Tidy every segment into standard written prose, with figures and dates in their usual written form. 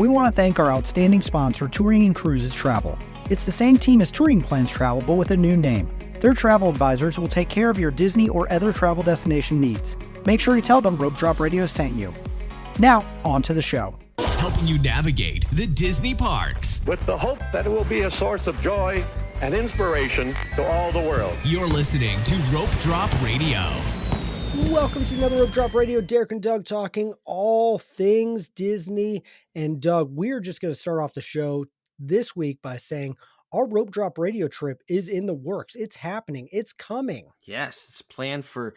We want to thank our outstanding sponsor, Touring and Cruises Travel. It's the same team as Touring Plans Travel, but with a new name. Their travel advisors will take care of your Disney or other travel destination needs. Make sure to tell them Rope Drop Radio sent you. Now, on to the show. Helping you navigate the Disney parks. With the hope that it will be a source of joy and inspiration to all the world. You're listening to Rope Drop Radio. Welcome to another Rope Drop Radio. Derek and Doug talking all things Disney. And Doug, we're just going to start off the show this week by saying our Rope Drop Radio trip is in the works. It's happening. It's coming. Yes, it's planned for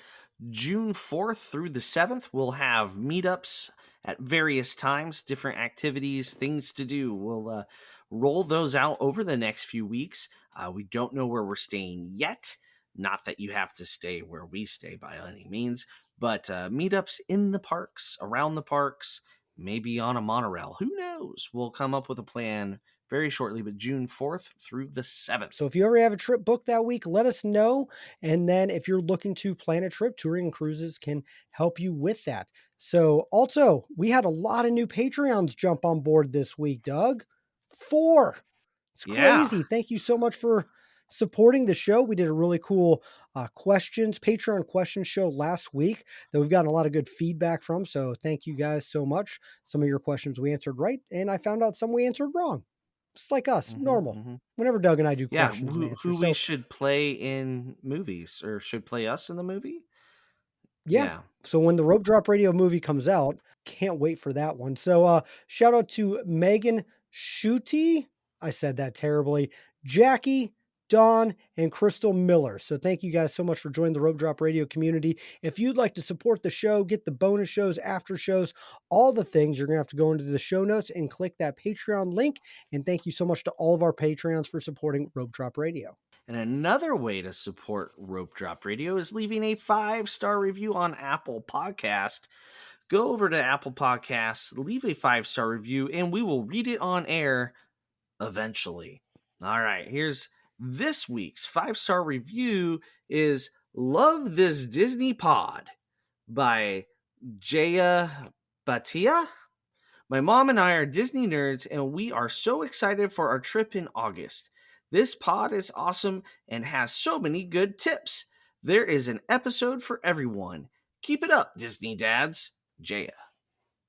June 4th through the 7th. We'll have meetups at various times, different activities, things to do. We'll roll those out over the next few weeks. We don't know where we're staying yet. Not that you have to stay where we stay by any means, but meetups in the parks, around the parks, maybe on a monorail. Who knows? We'll come up with a plan very shortly, but June 4th through the 7th. So if you ever have a trip booked that week, let us know. And then if you're looking to plan a trip, Touring and Cruises can help you with that. So also, we had a lot of new Patreons jump on board this week, Doug. 4. It's crazy. Yeah. Thank you so much for supporting the show. We did a really cool Patreon question show last week that we've gotten a lot of good feedback from. So thank you guys so much. Some of your questions we answered right, and I found out some we answered wrong. Just like us, normal. Whenever Doug and I do questions and answers. Who we should play in movies or should play us in the movie. Yeah. So when the Rope Drop Radio movie comes out, can't wait for that one. So shout out to Megan Schutte. I said that terribly. Jackie, Dawn, and Crystal Miller. So thank you guys so much for joining the Rope Drop Radio community. If you'd like to support the show, get the bonus shows, after shows, all the things, you're going to have to go into the show notes and click that Patreon link. And thank you so much to all of our Patreons for supporting Rope Drop Radio. And another way to support Rope Drop Radio is leaving a 5-star review on Apple Podcast. Go over to Apple Podcasts, leave a 5-star review, and we will read it on air eventually. All right, here's this week's 5-star review is Love This Disney Pod by Jaya Bhatia. My mom and I are Disney nerds, and we are so excited for our trip in August. This pod is awesome and has so many good tips. There is an episode for everyone. Keep it up, Disney dads. Jaya.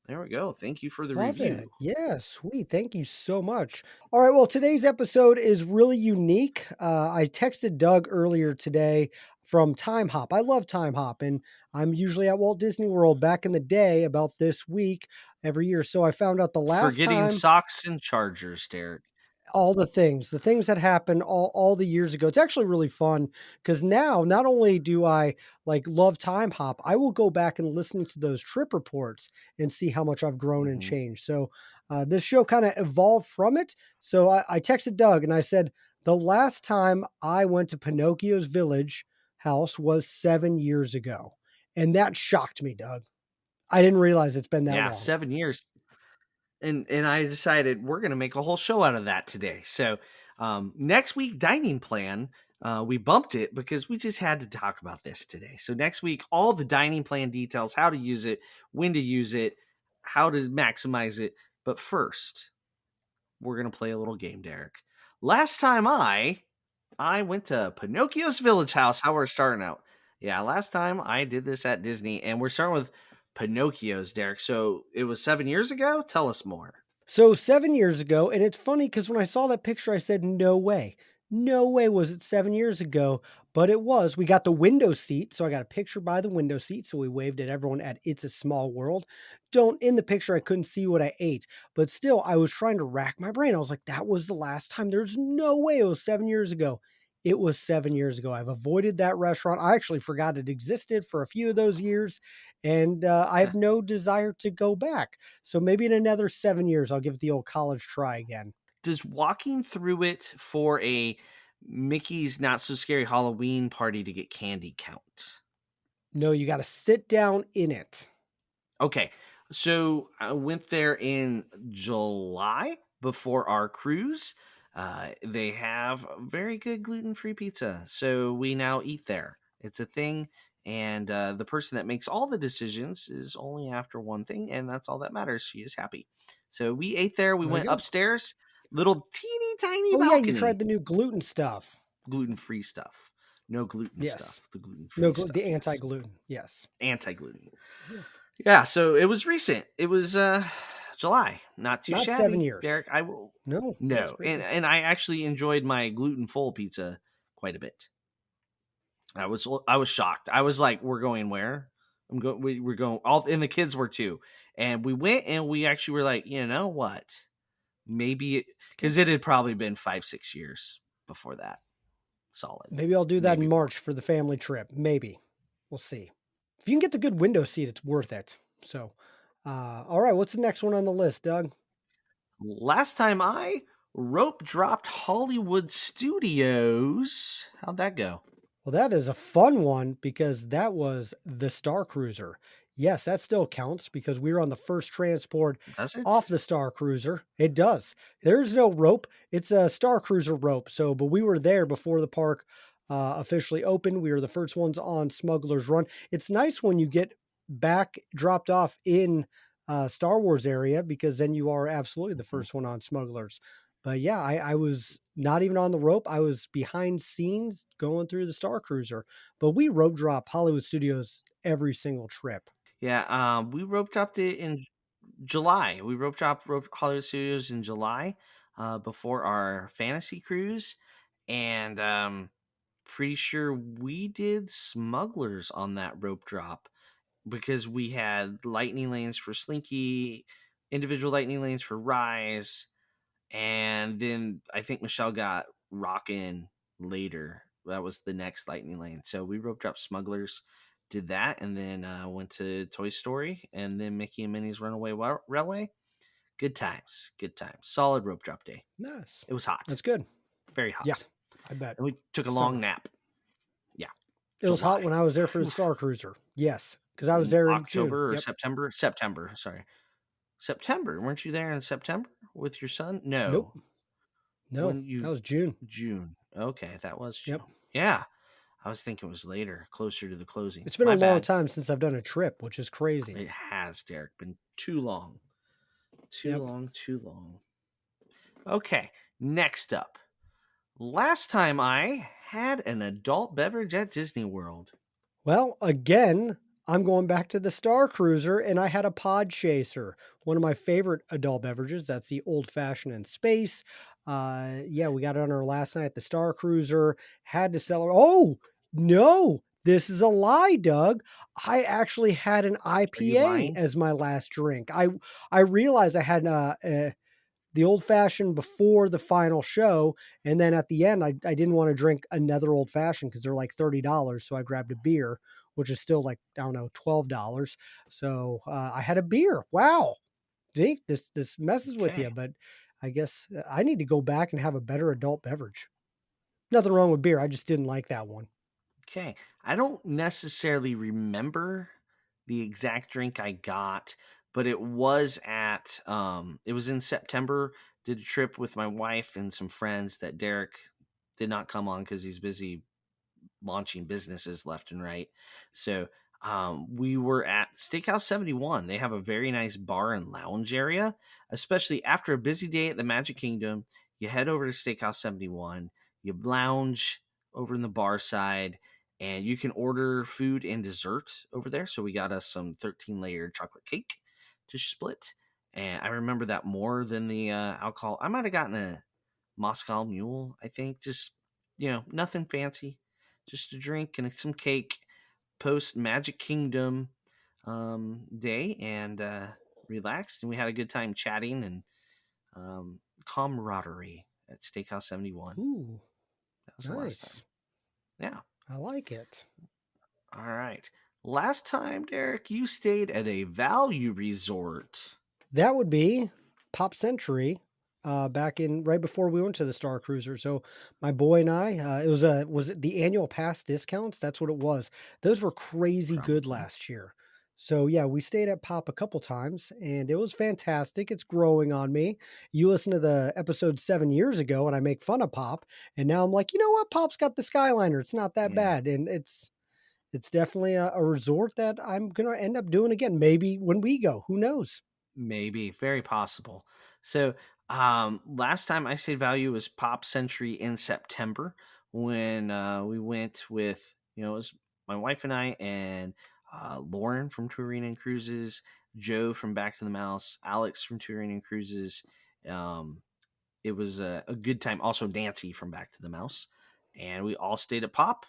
There we go. Thank you for the review. It. Yeah, sweet. Thank you so much. All right. Well, today's episode is really unique. I texted Doug earlier today from Time Hop. I love Time Hop, and I'm usually at Walt Disney World back in the day about this week every year. So I found out the last Forgetting socks and chargers, Derek. All the things that happened all the years ago. It's actually really fun because now not only do I love Time Hop, I will go back and listen to those trip reports and see how much I've grown and changed. So this show kind of evolved from it. So I texted Doug and I said, the last time I went to Pinocchio's Village house was 7 years ago. And that shocked me, Doug. I didn't realize it's been that long. 7 years. And I decided we're going to make a whole show out of that today. So next week, dining plan, we bumped it because we just had to talk about this today. So next week, all the dining plan details, how to use it, when to use it, how to maximize it. But first, we're going to play a little game, Derek. Last time I went to Pinocchio's Village house, how we're starting out. Yeah, last time I did this at Disney, and we're starting with Pinocchio's, Derek. So it was 7 years ago? Tell us more. So 7 years ago, and it's funny because when I saw that picture, I said, no way. No way was it 7 years ago, but it was. We got the window seat, so I got a picture by the window seat, so we waved at everyone at It's a Small World. In the picture, I couldn't see what I ate, but still, I was trying to rack my brain. I was like, that was the last time. There's no way it was 7 years ago. It was 7 years ago. I've avoided that restaurant. I actually forgot it existed for a few of those years, and I have no desire to go back. So maybe in another 7 years, I'll give it the old college try again. Does walking through it for a Mickey's Not So Scary Halloween party to get candy count? No, you got to sit down in it. Okay, so I went there in July before our cruise. They have very good gluten-free pizza, so we now eat there. It's a thing, and the person that makes all the decisions is only after one thing, and that's all that matters. She is happy. So we ate there. We Very went good. upstairs, little teeny tiny Oh yeah, you tried balcony, the new gluten stuff. gluten-free stuff. No gluten Yes. stuff. The No, gluten-free stuff, the yes. anti-gluten. Yes. Anti-gluten. Yeah. Yeah, so it was recent. It was July. Not too Not 7 shabby, years. Derek. I will No, that's no. very And good. I actually enjoyed my gluten-full pizza quite a bit. I was shocked. I was like, "We're going where?" We're going all, and the kids were too. And we went, and we actually were like, you know what? Maybe Okay. because it had probably been 5-6 years before that. Solid, Maybe I'll do that in maybe more. March for the family trip. Maybe. We'll see. If you can get the good window seat, it's worth it. So, all right, what's the next one on the list, Doug? Last time I rope dropped Hollywood Studios. How'd that go? Well, that is a fun one because that was the Star Cruiser. Yes, that still counts because we were on the first transport Does off it? the Star Cruiser. It does. There's no rope. It's a Star Cruiser rope. So, but we were there before the park officially opened. We were the first ones on Smuggler's Run. It's nice when you get back dropped off in Star Wars area because then you are absolutely the Mhm. first one on Smugglers. But yeah, I was not even on the rope. I was behind scenes going through the Star Cruiser. But we rope drop Hollywood Studios every single trip. Yeah, we rope dropped it in July. We rope Hollywood Studios in July, before our fantasy cruise, and pretty sure we did smugglers on that rope drop because we had lightning lanes for Slinky, individual lightning lanes for Rise, and then I think Michelle got Rockin' later. That was the next lightning lane. So we rope dropped smugglers, did that, and then went to Toy Story, and then Mickey and Minnie's Runaway Railway. Good times, good times. Solid rope drop day. Nice. It was hot, That's good. very Yeah, hot, I bet. and we took a long Summer. nap. Yeah, It was hot July. when I was there for the Oof. Star Cruiser. Yes, because I was there in June. October or Yep. September? September, sorry. September. Weren't you there in September with your son? Nope. No. No, When that you was June. June. Okay, that was June. Yep. Yeah. I was thinking it was later, closer to the closing. It's been a My long bad. time since I've done a trip, which is crazy. It has, Derek. Been too long. Too Yep. long, too long. Okay, next up. Last time I had an adult beverage at Disney World. Well, again, I'm going back to the Star Cruiser, and I had a Pod Chaser, one of my favorite adult beverages. That's the old fashioned in space. Yeah, we got it on our last night at the Star Cruiser. Had to celebrate. Oh no, this is a lie, Doug. I actually had an Are you IPA lying? as my last drink. I realized I had the old fashioned before the final show. And then at the end, I didn't want to drink another old fashioned because they're like $30. So I grabbed a beer, which is still like, I don't know, $12. So I had a beer. Wow. See, this messes with you, Okay. but I guess I need to go back and have a better adult beverage. Nothing wrong with beer. I just didn't like that one. Okay. I don't necessarily remember the exact drink I got, but it was in September. Did a trip with my wife and some friends that Derek did not come on because he's busy launching businesses left and right. So we were at Steakhouse 71. They have a very nice bar and lounge area, especially after a busy day at the Magic Kingdom. You head over to Steakhouse 71, you lounge over in the bar side, and you can order food and dessert over there. So we got us some 13-layered chocolate cake to split. And I remember that more than the alcohol. I might have gotten a Moscow Mule, I think. Just, nothing fancy. Just a drink and some cake post Magic Kingdom day, and relaxed. And we had a good time chatting and camaraderie at Steakhouse 71. Ooh, That was the last time. nice. Yeah. I like it. All right. Last time, Derek, you stayed at a value resort. That would be Pop Century, back in right before we went to the Star Cruiser. So my boy and I, was it the annual pass discounts? That's what it was. Those were crazy good Probably. last year. So yeah, we stayed at Pop a couple times and it was fantastic. It's growing on me. You listen to the episode 7 years ago and I make fun of Pop, and now I'm like, you know what? Pop's got the Skyliner. It's not that Yeah. bad, and it's definitely a resort that I'm gonna end up doing again. Maybe when we go, who knows? Maybe, very possible. So, last time I stayed value was Pop Century in September when we went with, it was my wife and I and Lauren from Touring and Cruises, Joe from Back to the Mouse, Alex from Touring and Cruises. Um, it was a good time. Also, Nancy from Back to the Mouse. And we all stayed at Pop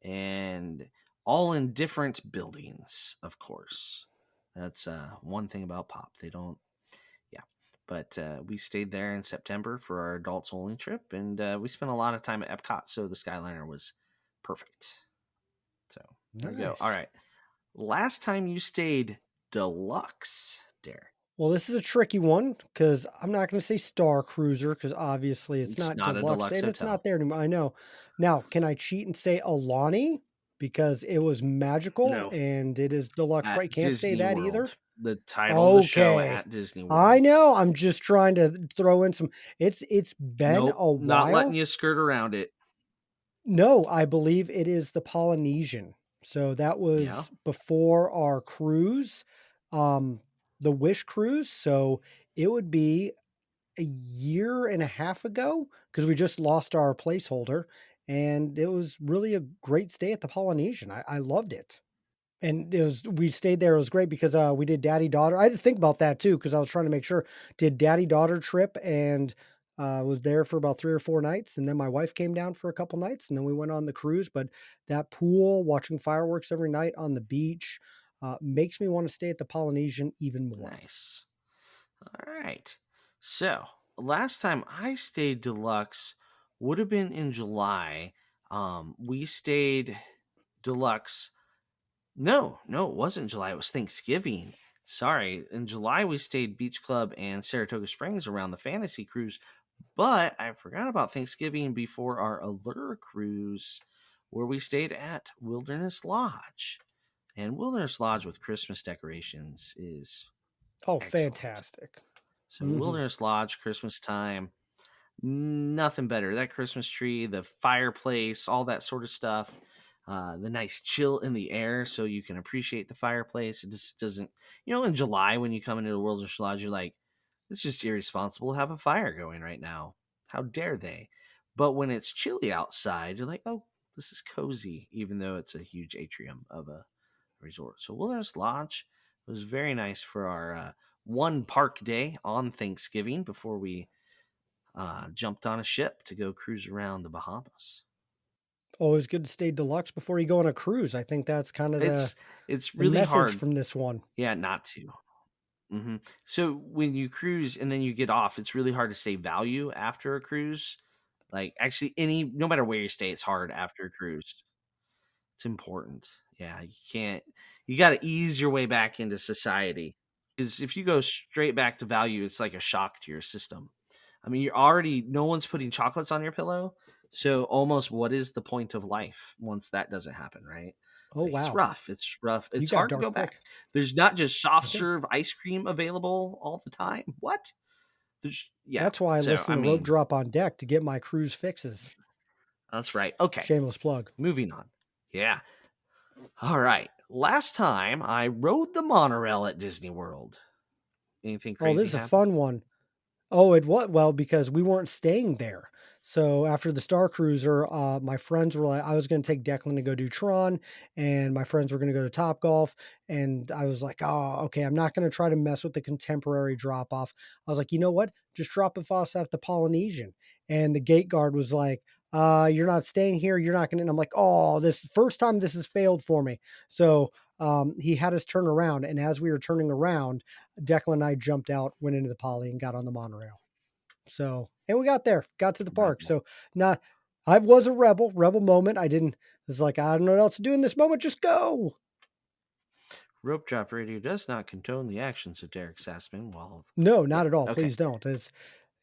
and all in different buildings, of course. That's one thing about Pop. They don't, yeah. But we stayed there in September for our adults only trip, and we spent a lot of time at Epcot, so the Skyliner was perfect. So there we go. All Nice. right. Last time you stayed deluxe, Derek. Well, this is a tricky one because I'm not going to say Star Cruiser because obviously it's It's not not a deluxe deluxe and it's not hotel. there anymore. I know. Now, can I cheat and say Alani because it was magical No, and it is deluxe, at right? Can't say Disney that World. either. The title of the show Okay. at Disney I World. know. I'm just trying to throw in some. It's been Nope, a not letting while. you skirt around it. No, I believe it is the Polynesian. So that Yeah, was before our cruise, um, the Wish cruise. So it would be a year and a half ago because we just lost our placeholder, and it was really a great stay at the Polynesian. I loved it. And it was we stayed there, it was great because, we did daddy-daughter. I had to think about that too because I was trying to make sure. Did daddy-daughter trip and, was there for about 3 or 4 nights, and then my wife came down for a couple nights, and then we went on the cruise, but that pool, watching fireworks every night on the beach, makes me wanna stay at the Polynesian even more. nice. All right. So last time I stayed deluxe would have been in July. We stayed deluxe. No, it wasn't July. It was Thanksgiving. Sorry. In July, we stayed Beach Club and Saratoga Springs around the Fantasy Cruise. But I forgot about Thanksgiving before our Allure Cruise, where we stayed at Wilderness Lodge. And Wilderness Lodge with Christmas decorations is Oh, excellent. fantastic. So Mhm. Wilderness Lodge, Christmas time, nothing better. That Christmas tree, the fireplace, all that sort of stuff. The nice chill in the air, so you can appreciate the fireplace. It just doesn't, in July when you come into the Wilderness Lodge, you're like, it's just irresponsible to have a fire going right now. How dare they? But when it's chilly outside, you're like, oh, this is cozy, even though it's a huge atrium of a resort. So Wilderness Lodge was very nice for our one park day on Thanksgiving before we jumped on a ship to go cruise around the Bahamas. Always good to stay deluxe before you go on a cruise. I think that's kind of the It's the really message hard, from this one. yeah, not to. So when you cruise and then you get off, it's really hard to stay value after a cruise. Like actually, no matter where you stay, it's hard after a cruise. It's important. Yeah, you can't. You got to ease your way back into society. Because if you go straight back to value, it's like a shock to your system. I mean, you're already no one's putting chocolates on your pillow, so almost what is the point of life once that doesn't happen, right? Oh, Like it's wow. rough. It's rough. You It's got hard to go dark back. quick. There's not just soft Okay. serve ice cream available all the time. What? There's yeah. That's why I So listen I to Rope mean, Drop on Deck to get my cruise fixes. that's right. Okay, Shameless plug. moving on. Yeah. All right. Last time I rode the monorail at Disney World. Anything Oh, this crazy is a happen? fun one. Oh, it what? Well, because we weren't staying there. So after the Star Cruiser, my friends were like, I was going to take Declan to go do Tron, and my friends were going to go to Top Golf. And I was like, oh, okay, I'm not going to try to mess with the contemporary drop off. I was like, you know what? Just drop it off at the Polynesian. And the gate guard was like, you're not staying here. You're not going to. And I'm like, oh, this first time this has failed for me. So he had us turn around. And as we were turning around, Declan and I jumped out, went into the poly, and got on the monorail. So, and we got there, got to the park. Rebel. So, not, I was a rebel moment. I didn't, it's like, I don't know what else to do in this moment. Just go. Rope Drop Radio does not condone the actions of Derek Sassman while. No, Yeah. not at all. Okay. Please don't. It's,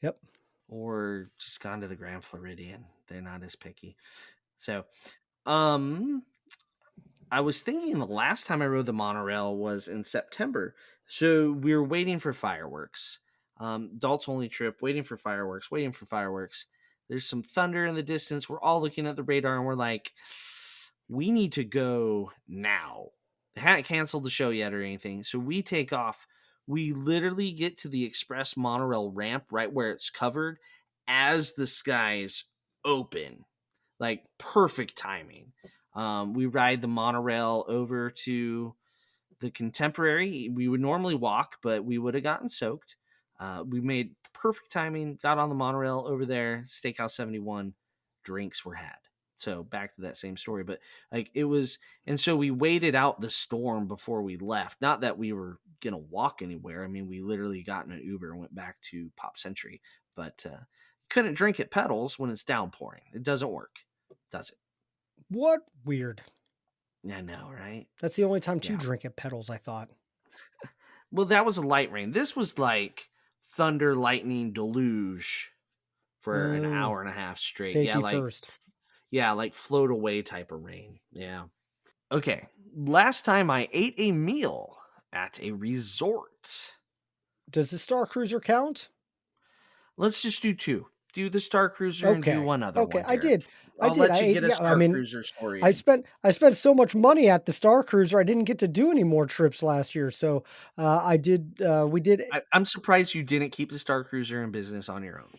yep. Or just gone to the Grand Floridian. They're not as picky. So, um, I was thinking the last time I rode the monorail was in September. So we were waiting for fireworks. Adults only trip, waiting for fireworks, waiting for fireworks. There's some thunder in the distance. We're all looking at the radar and we're like, we need to go now. They hadn't canceled the show yet or anything. So we take off We literally get to the express monorail ramp right where it's covered as the skies open. Like perfect timing. We ride the monorail over to the Contemporary. We would normally walk, but we would have gotten soaked. We made perfect timing, got on the monorail over there, Steakhouse 71, drinks were had. So back to that same story, but like it was, and so we waited out the storm before we left. Not that we were gonna walk anywhere. I mean, we literally got in an Uber and went back to Pop Century, but couldn't drink at Pedals when it's downpouring. It doesn't work, does it? What? Weird. I know, right? That's the only time to Yeah. drink at Pedals, I thought. Well, that was a light rain. This was like thunder, lightning, deluge for an hour and a half straight. Safety first. Yeah, like float away type of rain. Yeah. Okay. Last time I ate a meal at a resort. Does the Star Cruiser count? Let's just do two. Do the Star Cruiser and do one other one. I did. I'll let you get a Star Cruiser story. I spent so much money at the Star Cruiser. I didn't get to do any more trips last year. So I did. We did. I'm surprised you didn't keep the Star Cruiser in business on your own.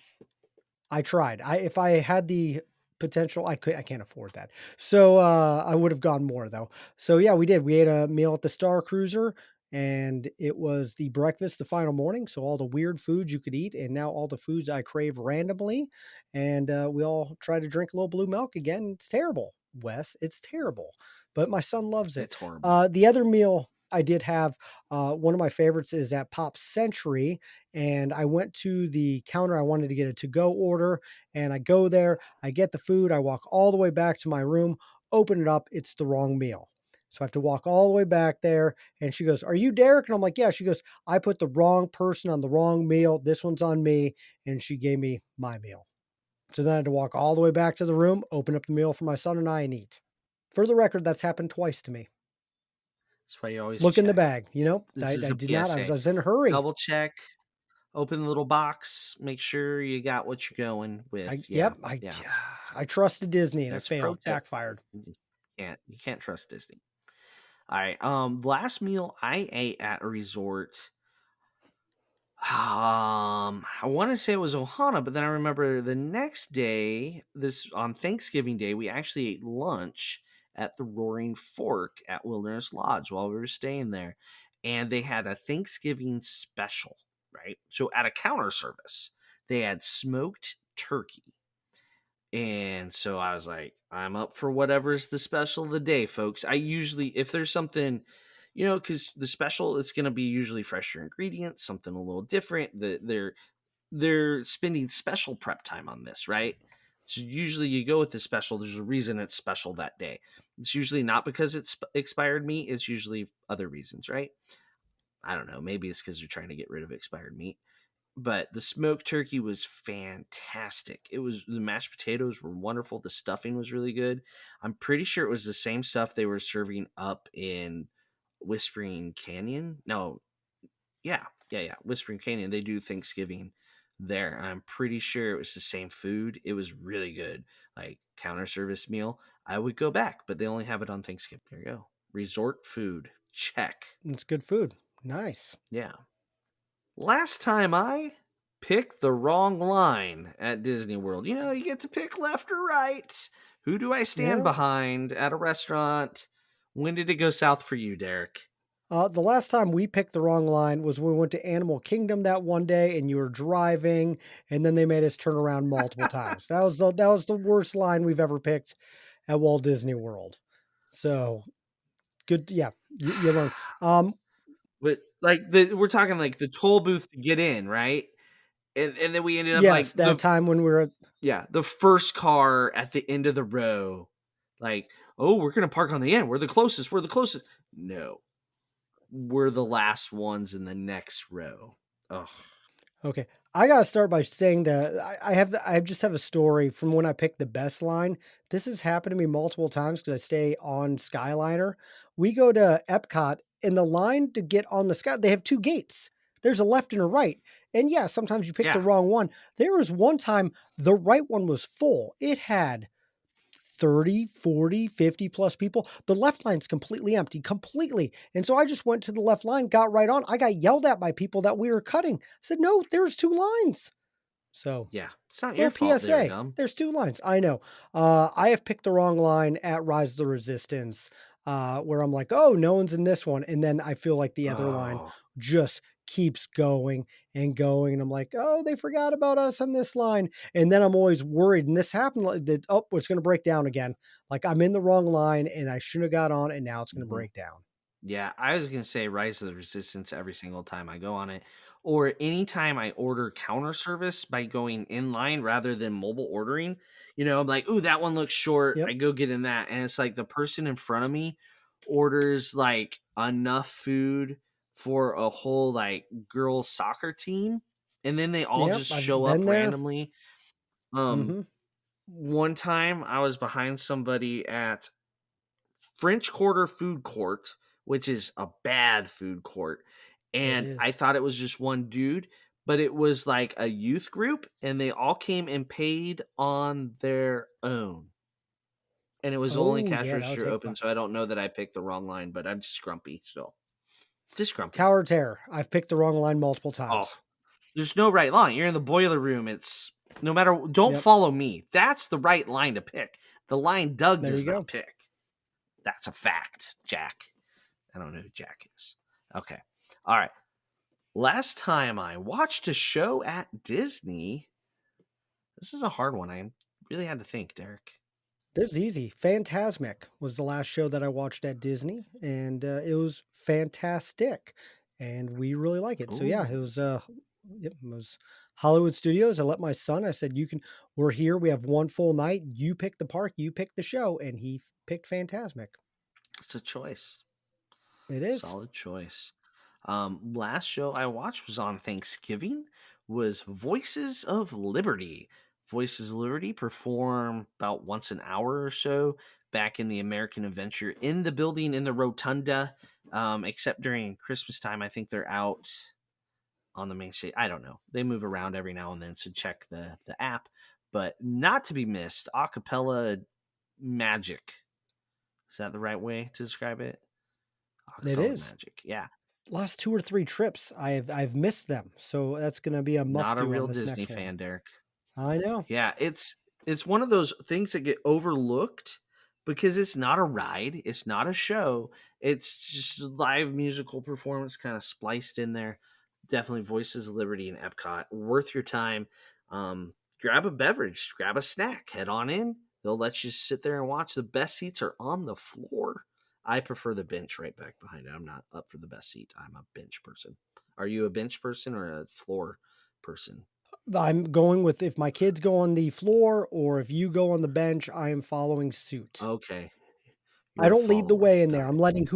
I tried. If I had the potential, I can't afford that. So I would have gone more though. So yeah, we did. We ate a meal at the Star Cruiser, and it was the breakfast the final morning. So all the weird foods you could eat, and now all the foods I crave randomly. And we all try to drink a little blue milk again. It's terrible, Wes. It's terrible, but my son loves it. It's horrible. The other meal I did have, one of my favorites is at Pop Century, and I went to the counter. I wanted to get a to-go order, and I go there, I get the food, I walk all the way back to my room, open it up, it's the wrong meal. So I have to walk all the way back there, and she goes, "Are you Derek?" And I'm like, "Yeah." She goes, "I put the wrong person on the wrong meal. This one's on me." And she gave me my meal. So then I had to walk all the way back to the room, open up the meal for my son and I, and eat. For the record, that's happened twice to me. That's why you always look in the check. bag. This is I a did not. I PSA. was in a hurry. Double check. Open the little box. Make sure you got what you're going with. I trusted Disney and it That's a pro failed. tip. Backfired. You can't trust Disney. All right. Last meal I ate at a resort. I want to say it was Ohana, but then I remember the next day, this on Thanksgiving Day, we actually ate lunch at the Roaring Fork at Wilderness Lodge while we were staying there. And they had a Thanksgiving special, right? So at a counter service, they had smoked turkey. And so I was like, I'm up for whatever's the special of the day, folks. I usually, if there's something, because the special, it's going to be usually fresher ingredients, something a little different. They're spending special prep time on this, right? So usually you go with the special. There's a reason it's special that day. It's usually not because it's expired meat. It's usually other reasons, right? I don't know. Maybe it's because they're trying to get rid of expired meat. But the smoked turkey was fantastic. The mashed potatoes were wonderful. The stuffing was really good. I'm pretty sure it was the same stuff they were serving up in Whispering Canyon. No, yeah. Whispering Canyon. They do Thanksgiving there. I'm pretty sure it was the same food. It was really good. Like counter service meal. I would go back, but they only have it on Thanksgiving. There you go. Resort food. Check. It's good food. Nice. Yeah. Last time I picked the wrong line at Disney World. You get to pick left or right. Who do I stand behind at a restaurant? When did it go south for you, Derek? The last time we picked the wrong line was when we went to Animal Kingdom that one day, and you were driving, and then they made us turn around multiple times. That was the worst line we've ever picked at Walt Disney World. So good, yeah. You learn. But we're talking like the toll booth to get in, right? And then we ended up that time when we were the first car at the end of the row. Like, oh, we're gonna park on the end. We're the closest. No. We're the last ones in the next row. Oh. Okay. I got to start by saying that I just have a story from when I picked the best line. This has happened to me multiple times because I stay on Skyliner. We go to Epcot, and the line to get on the Sky, they have two gates. There's a left and a right. And yeah, sometimes you pick the wrong one. There was one time the right one was full. It had 30, 40, 50 plus people. The left line's completely empty, completely. And so I just went to the left line, got right on. I got yelled at by people that we were cutting. I said, no, there's two lines. So Yeah, it's not your little fault they were PSA, dumb. there's 2 lines. I know. I have picked the wrong line at Rise of the Resistance, where I'm like, "Oh, no one's in this one," and then I feel like the other line Oh. just keeps going, and I'm like, "Oh, they forgot about us on this line," and then I'm always worried, and this happened like that, "Oh, it's gonna break down again." Like, I'm in the wrong line, and I shouldn't have got on, and now it's gonna Mhm. break down. Yeah, I was gonna say Rise of the Resistance every single time I go on it, or anytime I order counter service by going in line rather than mobile ordering. I'm like, "Ooh, that one looks short." Yep, I go get in that, and it's like the person in front of me orders like enough food for a whole like girls soccer team, and then they all yep, just I've show up been there. randomly. Um, Mhm. One time I was behind somebody at French Quarter Food Court, which is a bad food court. It And I is. thought it was just one dude, but it was like a youth group and they all came and paid on their own. And it was the only Oh, cash yeah, that would register take open. So I don't know that I picked the wrong line, but I'm just grumpy still. Just grumpy. Tower of Terror. I've picked the wrong line multiple Oh, times. there's no right line. You're in the boiler room. It's no matter, don't Yep, follow me. That's the right line to pick. The line Doug there you does not go. pick. That's a fact, Jack. I don't know who Jack is. Okay. All right. Last time I watched a show at Disney, this is a hard one. I really had to think, Derek. This is easy. Fantasmic was the last show that I watched at Disney, and it was fantastic, and we really like it. So yeah, it Ooh, was. Yep, it was Hollywood Studios. I let my son. I said, "You can. We're here. We have one full night. You pick the park. You pick the show," and he picked Fantasmic. it's a choice. It is. Solid choice. Last show I watched was on Thanksgiving. Was Voices of Liberty. Voices of Liberty perform about once an hour or so back in the American Adventure in the building in the rotunda. Except during Christmas time, I think they're out on the main stage. I don't know. They move around every now and then, so check the app. But not to be missed, acapella magic. Is that the right way to describe it? It Acapella is. magic. Yeah. Last 2 or 3 trips, I've missed them, so that's gonna be a Not must a do real on this Disney next one. fan, Derek. I know. Yeah, it's one of those things that get overlooked because it's not a ride, it's not a show. It's just a live musical performance kind of spliced in there. Definitely Voices of Liberty and Epcot. Worth your time. Grab a beverage, grab a snack, head on in. They'll let you sit there and watch. The best seats are on the floor. I prefer the bench right back behind it. I'm not up for the best seat. I'm a bench person. Are you a bench person or a floor person? I'm going with if my kids go on the floor or if you go on the bench, I am following suit. Okay. I You're a don't lead the follower. way in there. Got I'm it. letting Yeah.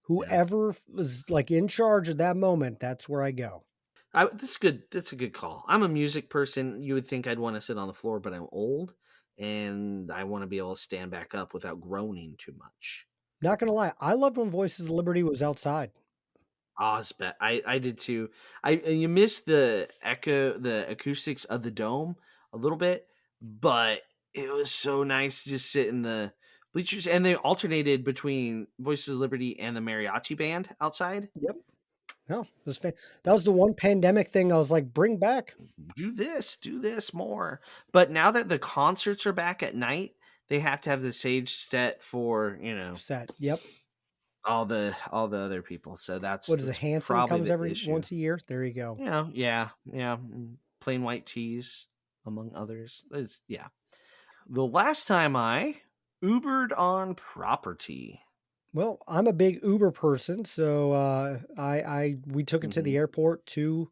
whoever is, like, in charge at that moment, that's where I go. That's good. That's a good call. I'm a music person. You would think I'd want to sit on the floor, but I'm old and I want to be able to stand back up without groaning too much. Not gonna lie, I loved when Voices of Liberty was outside. Osbet. I did too. I You miss the echo, the acoustics of the dome a little bit, but it was so nice to just sit in the bleachers, and they alternated between Voices of Liberty and the mariachi band outside. Yep. No, it was that was the one pandemic thing I was like, "Bring back." Do this more. But now that the concerts are back at night, they have to have the stage set for, Set. Yep. all the other people. So that's What is it? that's Hanson probably comes the every issue. once a year. There you go. Yeah, yeah. Plain white tees, among others. Yeah. The last time I Ubered on property. Well, I'm a big Uber person, so, I we took it to Hmm. the airport to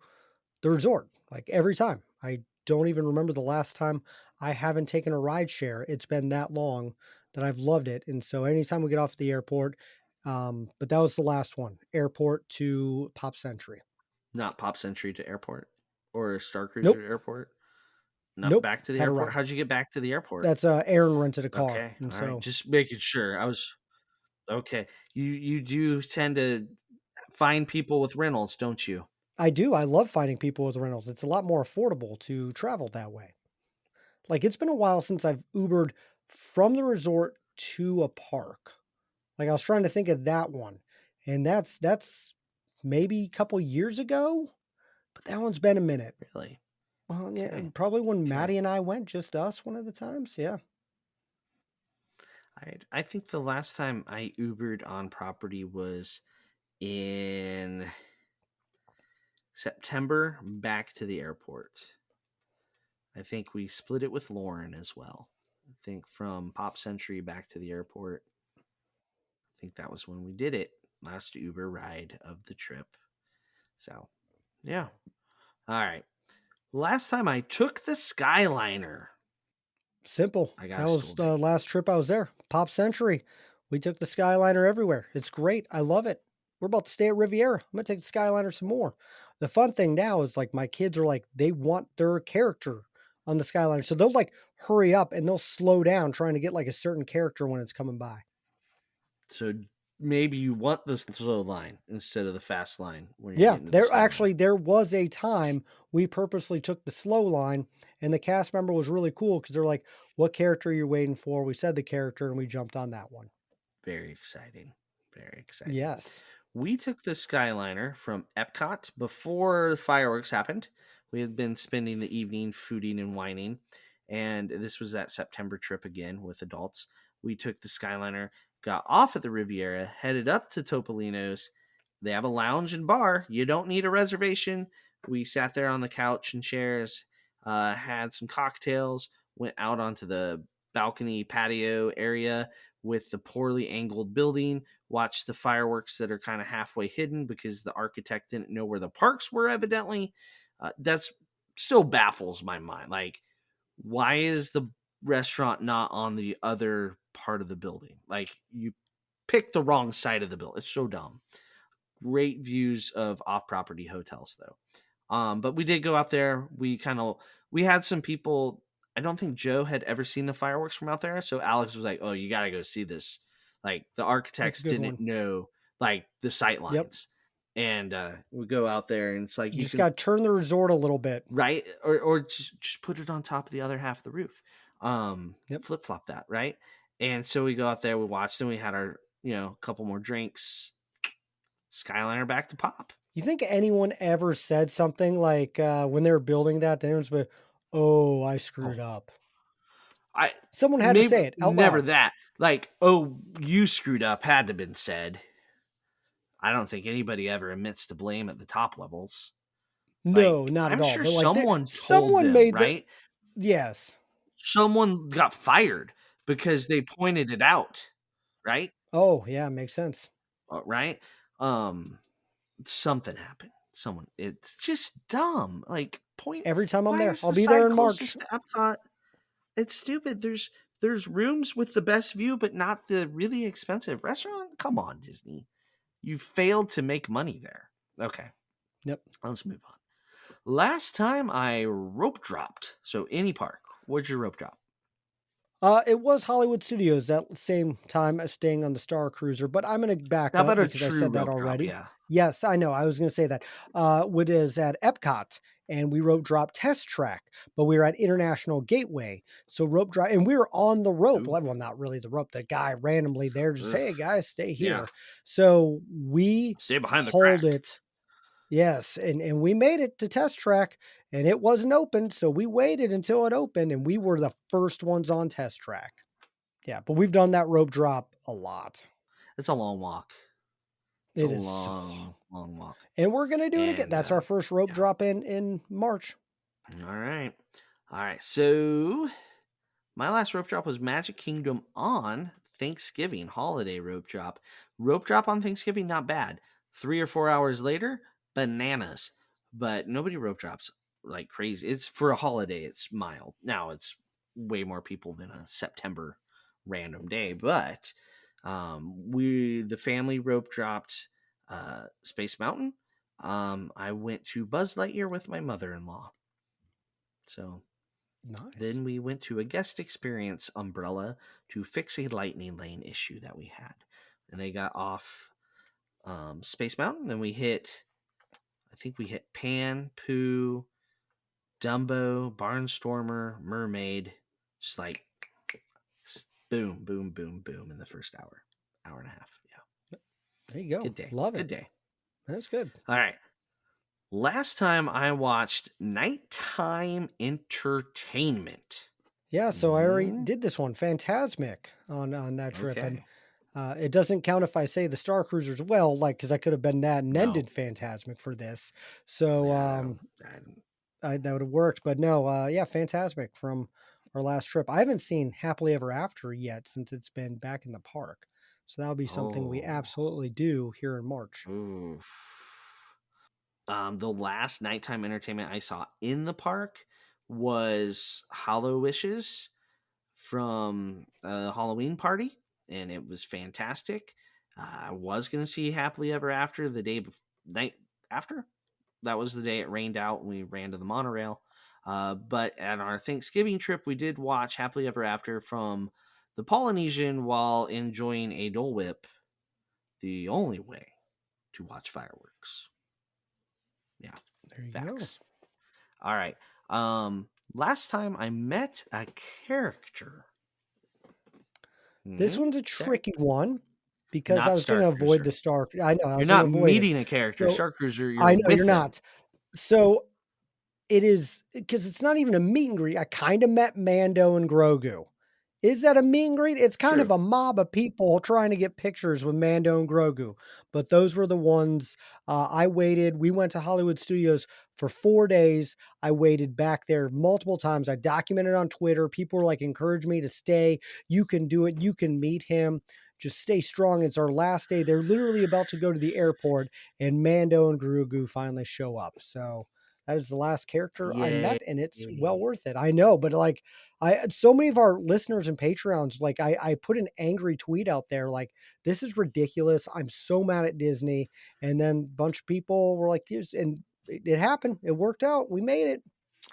the resort, like, every time. I don't even remember the last time I haven't taken a ride share. It's been that long that I've loved it, and so anytime we get off the airport, but that was the last one, airport to Pop Century. Not Pop Century to airport or Star Cruiser Nope, to airport. Not nope, back to the had a airport. ride. How'd you get back to the airport? That's, Aaron rented a car, Okay, and all right. so Just making sure. I was okay. You do tend to find people with rentals, don't you? I do, I love finding people with rentals. It's a lot more affordable to travel that way. Like, it's been a while since I've Ubered from the resort to a park. Like I was trying to think of that one, and that's maybe a couple years ago, but that one's been a minute. Really? Well, yeah, Okay. probably when Okay. Maddie and I went, just us one of the times. Yeah, I think the last time I Ubered on property was in September back to the airport. I think we split it with Lauren as well. I think from Pop Century back to the airport. I think that was when we did it. Last Uber ride of the trip. So, yeah. All right. Last time I took the Skyliner. simple. I got That a was story. the last trip I was there. Pop Century. We took the Skyliner everywhere. It's great. I love it. We're about to stay at Riviera. I'm gonna take the Skyliner some more. The fun thing now is like my kids are like they want their character on the Skyliner, so they'll like hurry up and they'll slow down trying to get like a certain character when it's coming by. So maybe you want the slow line instead of the fast line when you're Yeah, getting to the there Skyliner. actually there was a time we purposely took the slow line, and the cast member was really cool because they're like, "What character are you waiting for?" We said the character, and we jumped on that one. Very exciting. Very exciting. Yes, We took the Skyliner from Epcot before the fireworks happened. We had been spending the evening fooding and wining, and this was that September trip again with adults. We took the Skyliner, got off at the Riviera, headed up to Topolino's. They have a lounge and bar. You don't need a reservation. We sat there on the couch and chairs, had some cocktails, went out onto the balcony patio area with the poorly angled building, watched the fireworks that are kind of halfway hidden because the architect didn't know where the parks were, evidently. That's still baffles my mind. Like, why is the restaurant not on the other part of the building? Like, you picked the wrong side of the building. It's so dumb. Great views of off-property hotels, though. But we did go out there. We had some people. I don't think Joe had ever seen the fireworks from out there, so Alex was like, "Oh, you got to go see this." Like the that's a architects good didn't one. know like the sight Yep, lines, and we go out there, and it's like you you just can got to turn the resort a little bit. right or just put it on top of the other half of the roof, Yep. flip flop that right. And so we go out there, we watched, and we had our couple more drinks. Skyliner back to pop. You think anyone ever said something like when they were building that? Then everyone's like, "Oh, I screwed Oh, up." I Someone had to maybe say it out never loud. that. Like, oh, you screwed up had to have been said. I don't think anybody ever admits to blame at the top levels. Like, No, not at I'm all. sure But like, someone told someone them, made the right? yes. Someone got fired because they pointed it out, right? Oh, yeah, makes sense. Right? Um, something happened. Someone, it's just dumb. Like, Every time I'm why there, is I'll the be there side in March. closest to Epcot? It's stupid. There's rooms with the best view, but not the really expensive restaurant. Come on, Disney. You failed to make money there. Okay, Yep. let's move on. Last time I rope dropped. So any park. Where'd your rope drop? It was Hollywood Studios that same time as staying on the Star Cruiser, but I'm going to back How up about a because I true said that rope drop? already. Yeah. Yes, I know. I was going to say that. What is at Epcot, and we rope drop test track, but we were at International Gateway. So rope drop, and we were on the rope. Ooh. Well, not really the rope. The guy randomly there just, Ugh. hey guys, stay Yeah. here. So we Stay behind the hauled crack. it. Yes, and we made it to test track, and it wasn't open, so we waited until it opened, and we were the first ones on test track. Yeah, but we've done that rope drop a lot. It's a long walk. It's a It is so long. long walk. And we're gonna do it again. And That's our first rope yeah. drop in March. All right. All right. So my last rope drop was Magic Kingdom on Thanksgiving, holiday rope drop. Rope drop on Thanksgiving, not bad. 3 or 4 hours later, bananas. But nobody rope drops like crazy. It's for a holiday, it's mild. Now it's way more people than a September random day. But the family rope dropped Space Mountain. I went to Buzz Lightyear with my mother-in-law. So Nice. then we went to a guest experience umbrella to fix a lightning lane issue that we had. And they got off Space Mountain. Then I think we hit Pan, Pooh, Dumbo, Barnstormer, Mermaid. Just like boom, boom, boom, boom in the first hour and a half. Yeah. There you go. Good day. Love Good it. day. That's good. All right. Last time I watched Nighttime Entertainment. Yeah, so I already did this one, Phantasmic, on that trip, and Okay. it doesn't count if I say the Star Cruisers well, like because I could have been that and then No. did Phantasmic for this. So Yeah, that would have worked, but no, yeah, Phantasmic from our last trip. I haven't seen Happily Ever After yet since it's been back in the park, so that'll be something we oh, absolutely do here in March. oof. The last nighttime entertainment I saw in the park was Hollow Wishes from a Halloween party, and it was fantastic. I was going to see Happily Ever After the night after. That was the day it rained out and we ran to the monorail. But at our Thanksgiving trip, we did watch Happily Ever After from the Polynesian while enjoying a Dole Whip, the only way to watch fireworks. Yeah, There you facts. go. All right. Last time I met a character. This one's a tricky one because I Not was going Star to avoid the Cruiser. Star. I know I You're was going to not avoid it. meeting a character. So Star Cruiser, I you're know with you're them. not. So it is because it's not even a meet and greet. I kind of met Mando and Grogu. Is that a meet and greet? It's kind of True. a mob of people trying to get pictures with Mando and Grogu. But those were the ones I waited. We went to Hollywood Studios for 4 days. I waited back there multiple times. I documented on Twitter. People were like, encourage me to stay. You can do it. You can meet him. Just stay strong. It's our last day. They're literally about to go to the airport, and Mando and Grogu finally show up. So that is the last character I Yay. met, and it's well worth it. I know, but like so many of our listeners and Patreons, like I put an angry tweet out there, like, this is ridiculous. I'm so mad at Disney. And then a bunch of people were like, yes, and it happened. It worked out. We made it.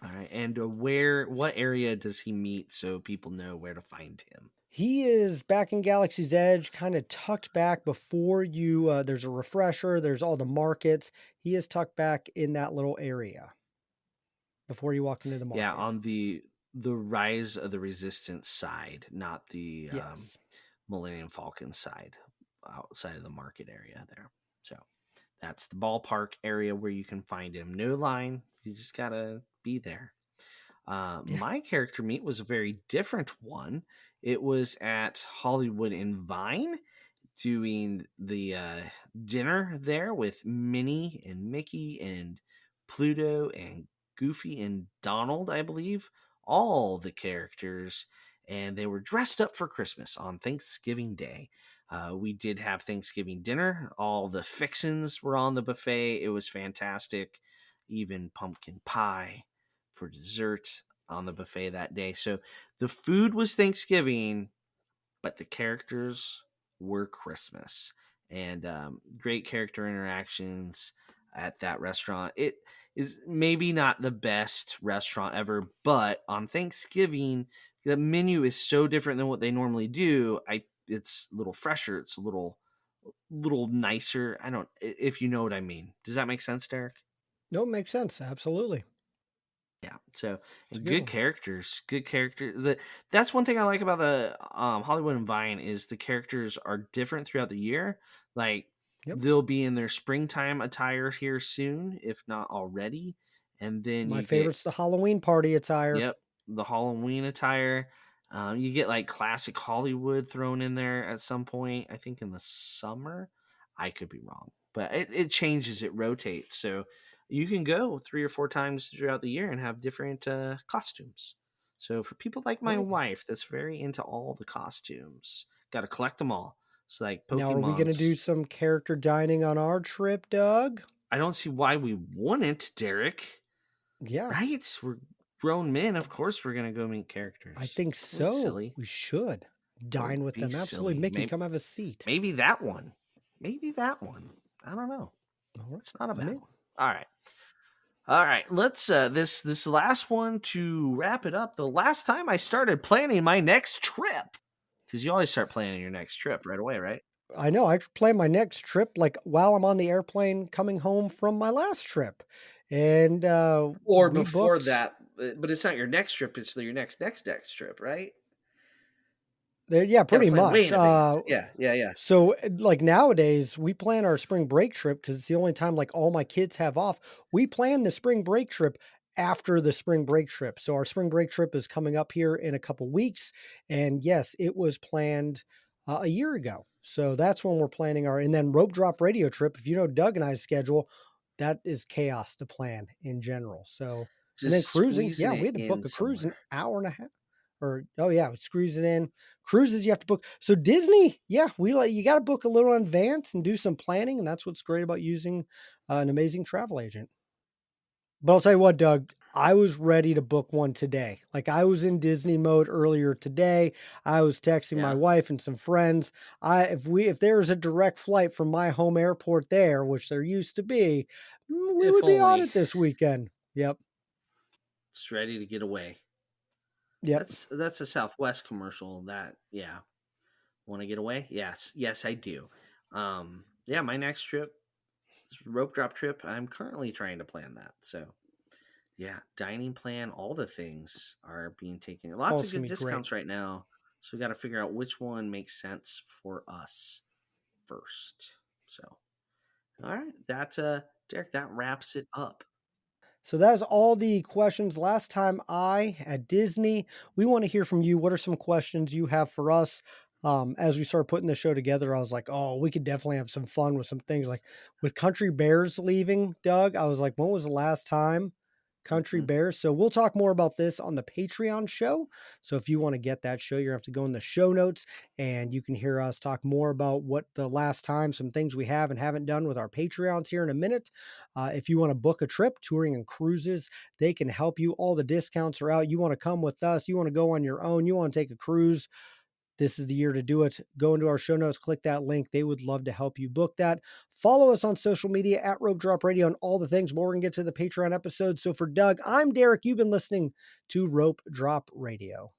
All right. And what area does he meet so people know where to find him? He is back in Galaxy's Edge, kind of tucked back before you. There's a refresher. There's all the markets. He is tucked back in that little area before you walk into the market. Yeah, on the Rise of the Resistance side, not the Yes. Millennium Falcon side, outside of the market area there. So that's the ballpark area where you can find him. No line. You just gotta be there. My character meet was a very different one. It was at Hollywood and Vine, doing the dinner there with Minnie and Mickey and Pluto and Goofy and Donald, I believe, all the characters, and they were dressed up for Christmas on Thanksgiving Day. We did have Thanksgiving dinner. All the fixins were on the buffet. It was fantastic. Even pumpkin pie for dessert on the buffet that day. So the food was Thanksgiving, but the characters were Christmas. And great character interactions at that restaurant. It is maybe not the best restaurant ever, but on Thanksgiving, the menu is so different than what they normally do. It's a little fresher. It's a little nicer. I don't, if you know what I mean. Does that make sense, Derek? No, it makes sense. Absolutely. Yeah. So It's a good good one. characters, good character. That's one thing I like about the Hollywood and Vine is the characters are different throughout the year. Like Yep. they'll be in their springtime attire here soon, if not already. And then My you get favorite's the Halloween party attire. the Halloween attire. You get like classic Hollywood thrown in there at some point. I think in the summer. I could be wrong, but it changes. It rotates. So you can go 3 or 4 times throughout the year and have different costumes. So for people like I my like it. wife, that's very into all the costumes, got to collect them all. It's like Now, are we going to do Pokemon's. some character dining on our trip, Doug? I don't see why we wouldn't, Derek. Yeah, Right? We're grown men. Of course, we're gonna go meet characters. I think Don't be so. silly. We should dine Don't with be them. Absolutely. silly. Mickey, come have a seat. Maybe that one. Maybe that one. I don't know. All right. It's not a I'm bad in. one. All right. All right. Let's this last one to wrap it up. The last time I started planning my next trip. Because you always start planning your next trip right away, right? I know. I plan my next trip like while I'm on the airplane coming home from my last trip. And Or we before booked. that, but it's not your next trip, it's your next trip, right? Yeah, Got to pretty plan way much. in advance. Yeah, yeah, yeah. So, like nowadays, we plan our spring break trip because it's the only time like all my kids have off. We plan the spring break trip after the spring break trip. So our spring break trip is coming up here in a couple weeks, and yes, it was planned a year ago. So that's when we're planning our and then rope drop radio trip. If you know Doug and I's schedule, that is chaos to plan in general. So and then Just cruising, squeezing yeah, we it had to book in a cruise an somewhere. hour and a half. Or oh yeah, squeeze it in. Cruises you have to book. So Disney, yeah, we like you got to book a little in advance and do some planning, and that's what's great about using an amazing travel agent. But I'll tell you what, Doug, I was ready to book one today. Like I was in Disney mode earlier today. I was texting my Yeah, wife and some friends. If there was a direct flight from my home airport there, which there used to be, we if would be on only. it this weekend. Yep. Just ready to get away. Yep. That's a Southwest commercial. That yeah. Want to get away? Yes, yes, I do. Yeah, my next trip, rope drop trip. I'm currently trying to plan that. So yeah, dining plan, all the things are being taken. Oh, Lots of it's gonna good be great. discounts right now. So we got to figure out which one makes sense for us first. So all right, that Derek, that wraps it up. So that's all the questions. Last time I at Disney, we want to hear from you. What are some questions you have for us? As we started putting the show together, I was like, oh, we could definitely have some fun with some things like with Country Bears leaving, Doug. I was like, when was the last time Country Hmm. Bears? So we'll talk more about this on the Patreon show. So if you want to get that show, you have to go in the show notes and you can hear us talk more about what the last time, some things we have and haven't done with our Patreons here in a minute. If you want to book a trip, touring and cruises, they can help you. All the discounts are out. You want to come with us, you want to go on your own, you want to take a cruise. This is the year to do it. Go into our show notes, click that link. They would love to help you book that. Follow us on social media at Rope Drop Radio and all the things. More, we're going to get to the Patreon episode. So for Doug, I'm Derek. You've been listening to Rope Drop Radio.